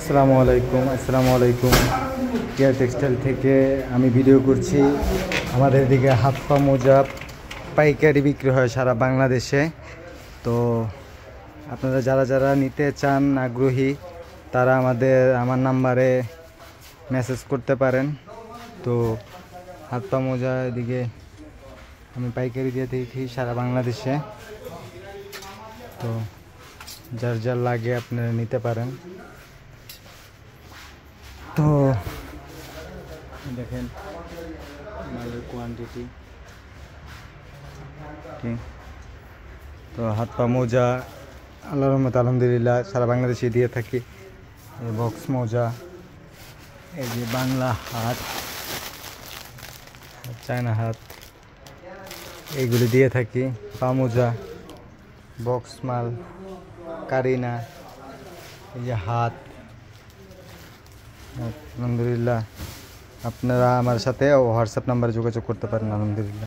আসসালামু আলাইকুম care textile থেকে আমি ভিডিও করছি। আমাদের এদিকে হাত পা মোজা পাইকারি বিক্রি হয় সারা বাংলাদেশে। তো আপনারা যারা যারা নিতে চান আগ্রহী তারা আমার নাম্বারে মেসেজ করতে পারেন। তো হাত পা মোজা এদিকে আমি পাইকারি দিয়ে থাকি সারা বাংলাদেশে। তো যার যার লাগে আপনারা নিতে পারেন। তো দেখেন মালের কোয়ান্টিটি। তো হাত পা মোজা আল্লাহর রহমতে আলহামদুলিল্লাহ সারা বাংলাদেশে দিয়ে থাকি। এই বক্স মোজা, এই যে বাংলা হাত, চায়না হাত, এইগুলি দিয়ে থাকি। পা মোজা, বক্স মাল, কারিনা, এই যে হাত। আলহামদুলিল্লাহ আপনারা আমার সাথে হোয়াটসঅ্যাপ নাম্বারে যোগাযোগ করতে পারেন। আলহামদুলিল্লাহ।